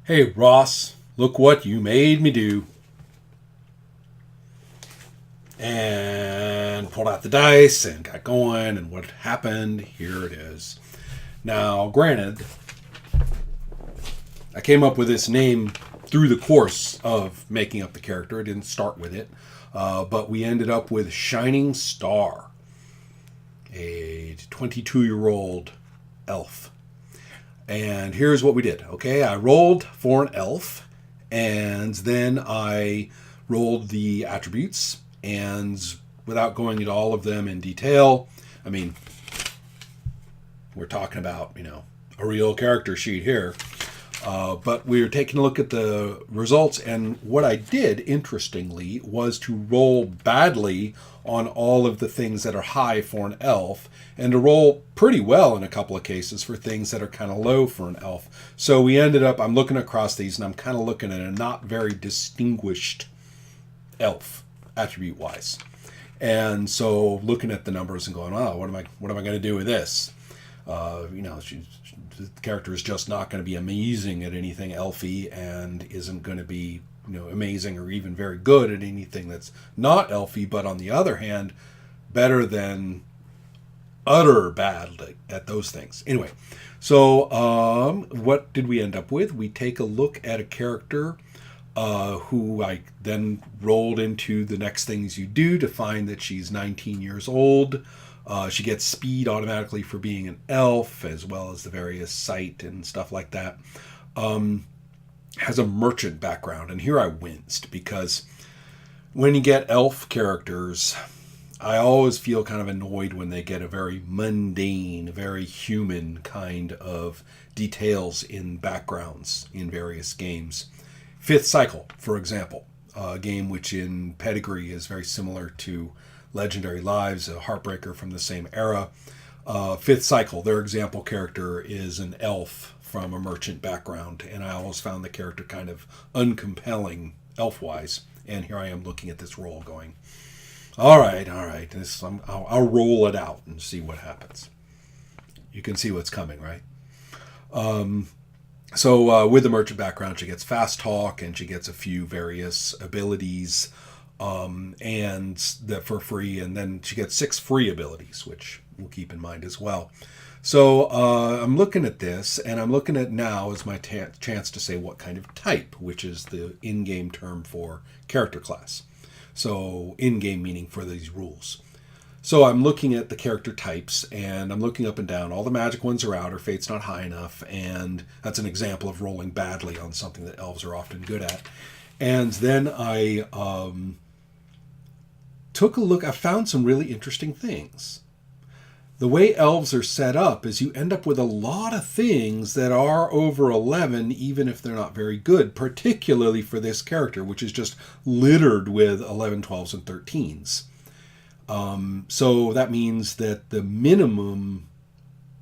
Hey, Ross, look what you made me do. And pulled out the dice and got going, and what happened, here it is. Now, granted, I came up with this name through the course of making up the character. I didn't start with it, but we ended up with Shining Star, a 22-year-old elf. And here's what we did. Okay, I rolled for an elf, and then I rolled the attributes. And without going into all of them in detail, I mean, we're talking about, a real character sheet here. But we were taking a look at the results, and what I did, interestingly, was to roll badly on all of the things that are high for an elf, and to roll pretty well in a couple of cases for things that are kind of low for an elf. So we ended up, I'm looking across these, and I'm kind of looking at a not very distinguished elf, attribute-wise. And so looking at the numbers and going, oh, what am I going to do with this? The character is just not going to be amazing at anything elfy, and isn't going to be amazing or even very good at anything that's not elfy, but on the other hand, better than utter bad at those things. Anyway, so what did we end up with? We take a look at a character who I then rolled into the next things you do to find that she's 19 years old. She gets speed automatically for being an elf, as well as the various sight and stuff like that. Has a merchant background, and here I winced, because when you get elf characters, I always feel kind of annoyed when they get a very mundane, very human kind of details in backgrounds in various games. Fifth Cycle, for example, a game which in pedigree is very similar to Legendary Lives, a Heartbreaker from the same era. Fifth Cycle, their example character is an elf from a merchant background, and I always found the character kind of uncompelling elf-wise. And here I am looking at this roll going, all right, I'll roll it out and see what happens. You can see what's coming, right? So with the merchant background, she gets fast talk, and she gets a few various abilities, and that for free, and then she gets 6 free abilities, which we'll keep in mind as well. So I'm looking at this, and I'm looking at now as my chance to say what kind of type, which is the in-game term for character class. So in-game meaning for these rules. So I'm looking at the character types, and I'm looking up and down. All the magic ones are out. Her fate's not high enough, and that's an example of rolling badly on something that elves are often good at. And then I took a look. I found some really interesting things. The way elves are set up is you end up with a lot of things that are over 11, even if they're not very good, particularly for this character, which is just littered with 11, 12s, and 13s. So that means that the minimum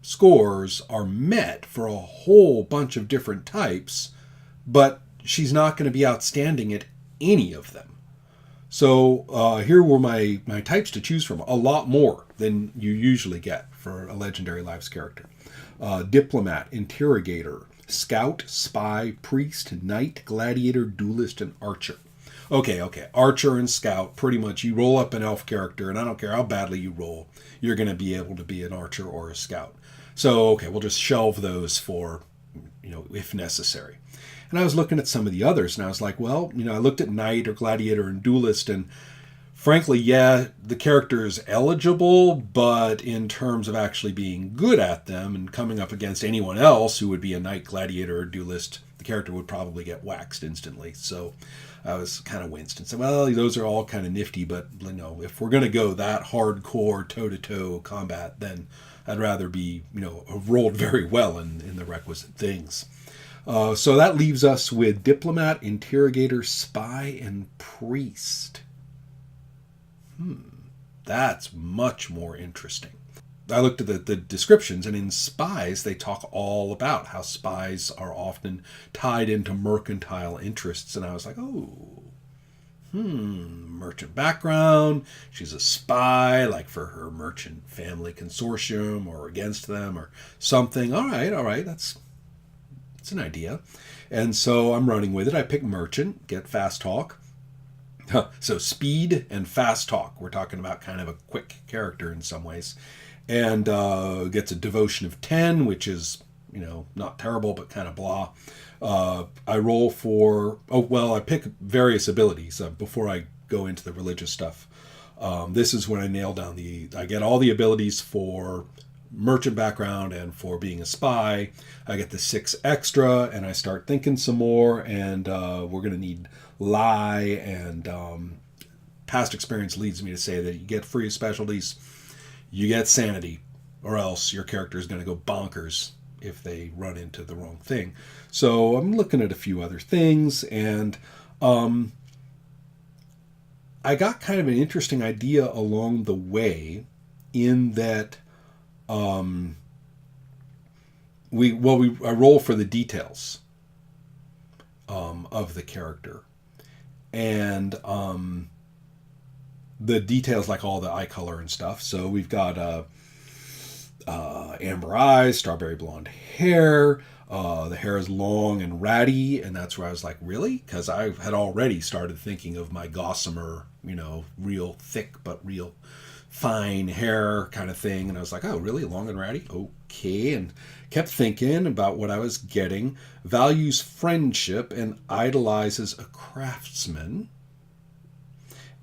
scores are met for a whole bunch of different types, but she's not going to be outstanding at any of them. So here were my types to choose from. A lot more than you usually get for a Legendary Lives character. Diplomat, Interrogator, Scout, Spy, Priest, Knight, Gladiator, Duelist, and Archer. Okay. Archer and Scout, pretty much you roll up an elf character, and I don't care how badly you roll, you're going to be able to be an Archer or a Scout. So, okay, we'll just shelve those for, if necessary. And I was looking at some of the others, and I was like, well, I looked at Knight or Gladiator and Duelist, and frankly, yeah, the character is eligible, but in terms of actually being good at them and coming up against anyone else who would be a Knight, Gladiator, or Duelist, the character would probably get waxed instantly. So I was kind of winced and said, well, those are all kind of nifty, but if we're going to go that hardcore toe-to-toe combat, then I'd rather be, rolled very well in the requisite things. So that leaves us with Diplomat, Interrogator, Spy, and Priest. That's much more interesting. I looked at the descriptions, and in Spies, they talk all about how spies are often tied into mercantile interests, and I was like, merchant background, she's a spy, like for her merchant family consortium, or against them, or something. All right, that's an idea. And so I'm running with it. I pick merchant, get fast talk. So speed and fast talk. We're talking about kind of a quick character in some ways. And gets a devotion of 10, which is, not terrible, but kind of blah. I roll for, I pick various abilities before I go into the religious stuff. This is when I nail down I get all the abilities for merchant background and for being a spy. I get the 6 extra, and I start thinking some more, and we're going to need lie, and past experience leads me to say that you get free specialties, you get sanity, or else your character is going to go bonkers if they run into the wrong thing. So I'm looking at a few other things, and I got kind of an interesting idea along the way in that I roll for the details of the character. And the details, like all the eye color and stuff. So we've got amber eyes, strawberry blonde hair. The hair is long and ratty, and that's where I was like, really? Because I had already started thinking of my gossamer, real thick but real fine hair kind of thing. And I was like, oh, really? Long and ratty? Okay. And kept thinking about what I was getting. Values friendship and idolizes a craftsman.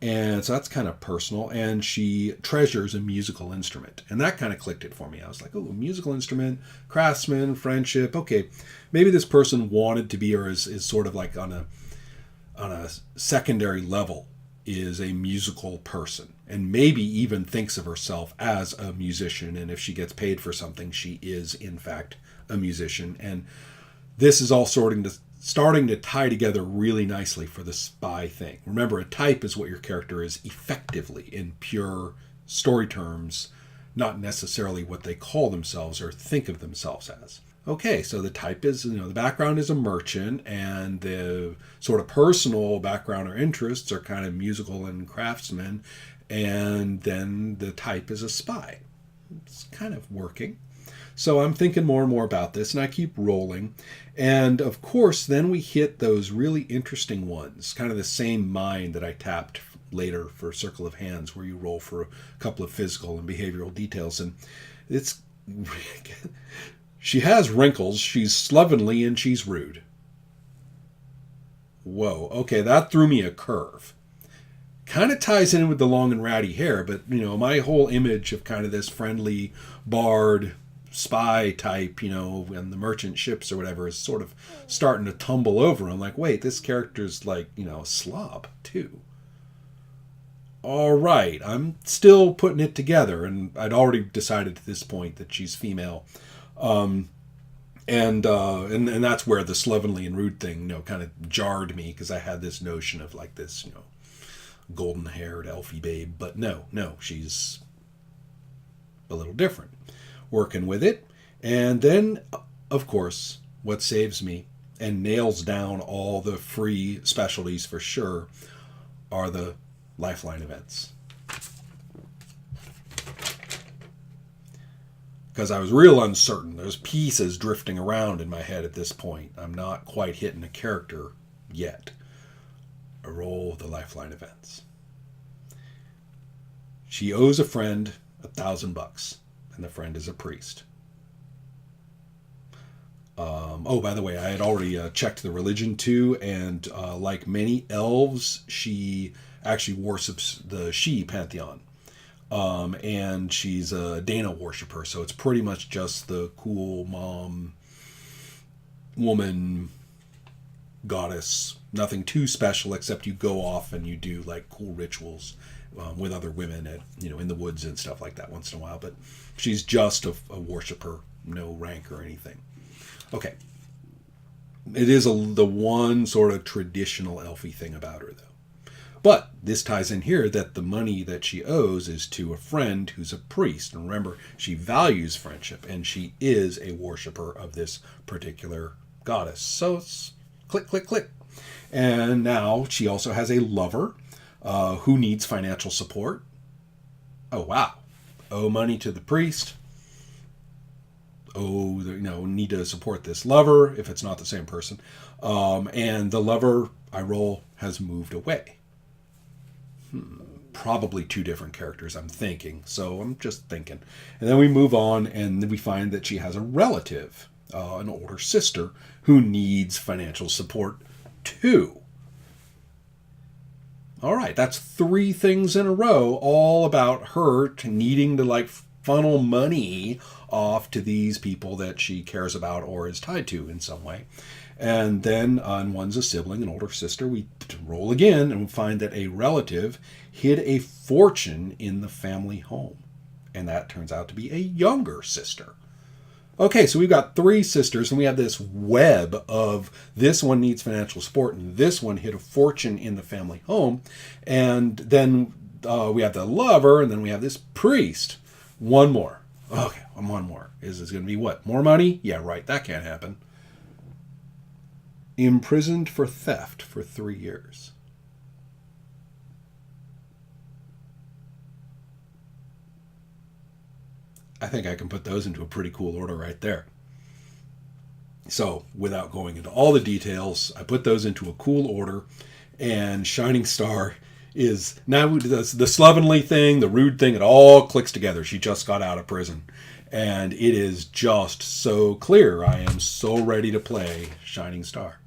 And so that's kind of personal. And she treasures a musical instrument. And that kind of clicked it for me. I was like, oh, a musical instrument, craftsman, friendship. Okay, maybe this person wanted to be, or is sort of like on a secondary level, is a musical person. And maybe even thinks of herself as a musician. And if she gets paid for something, she is, in fact, a musician. And this is all starting to tie together really nicely for the spy thing. Remember, a type is what your character is effectively in pure story terms, not necessarily what they call themselves or think of themselves as. Okay, so the type is, the background is a merchant, and the sort of personal background or interests are kind of musical and craftsman, and then the type is a spy. It's kind of working. So I'm thinking more and more about this, and I keep rolling. And of course, then we hit those really interesting ones, kind of the same mind that I tapped later for Circle of Hands, where you roll for a couple of physical and behavioral details. And it's... She has wrinkles, she's slovenly, and she's rude. Whoa, okay, that threw me a curve. Kind of ties in with the long and ratty hair, but, my whole image of kind of this friendly bard spy type, and the merchant ships or whatever is sort of starting to tumble over. I'm like, wait, this character's like, a slob, too. All right, I'm still putting it together, and I'd already decided at this point that she's female. And that's where the slovenly and rude thing, kind of jarred me, because I had this notion of like this, golden-haired elfie babe. But no, she's a little different. Working with it. And then, of course, what saves me and nails down all the free specialties for sure are the lifeline events. Because I was real uncertain. There's pieces drifting around in my head at this point. I'm not quite hitting a character yet. I roll the lifeline events. She owes a friend $1,000, and the friend is a priest. By the way, I had already checked the religion too, and like many elves, she actually worships the She pantheon. And she's a Dana worshiper, so it's pretty much just the cool mom, woman, goddess. Nothing too special, except you go off and you do like cool rituals with other women at in the woods and stuff like that once in a while. But she's just a worshiper, no rank or anything. Okay, it is the one sort of traditional elfy thing about her, though. But this ties in here that the money that she owes is to a friend who's a priest. And remember, she values friendship, and she is a worshiper of this particular goddess. So it's click, click, click. And now she also has a lover who needs financial support. Oh, wow. Owe money to the priest. need to support this lover if it's not the same person. And the lover, I roll, has moved away. Probably two different characters, I'm thinking. So I'm just thinking. And then we move on, and we find that she has a relative, an older sister, who needs financial support too. All right, that's 3 things in a row, all about her needing to funnel money off to these people that she cares about or is tied to in some way. And then one's a sibling, an older sister. We roll again and find that a relative hid a fortune in the family home. And that turns out to be a younger sister. Okay, so we've got 3 sisters, and we have this web of this one needs financial support, and this one hid a fortune in the family home. And then we have the lover, and then we have this priest. One more. Okay, one more. Is this going to be what? More money? Yeah, right. That can't happen. Imprisoned for theft for 3 years. I think I can put those into a pretty cool order right there. So, without going into all the details, I put those into a cool order, and Shining Star is now the slovenly thing, the rude thing, it all clicks together. She just got out of prison, and it is just so clear. I am so ready to play Shining Star.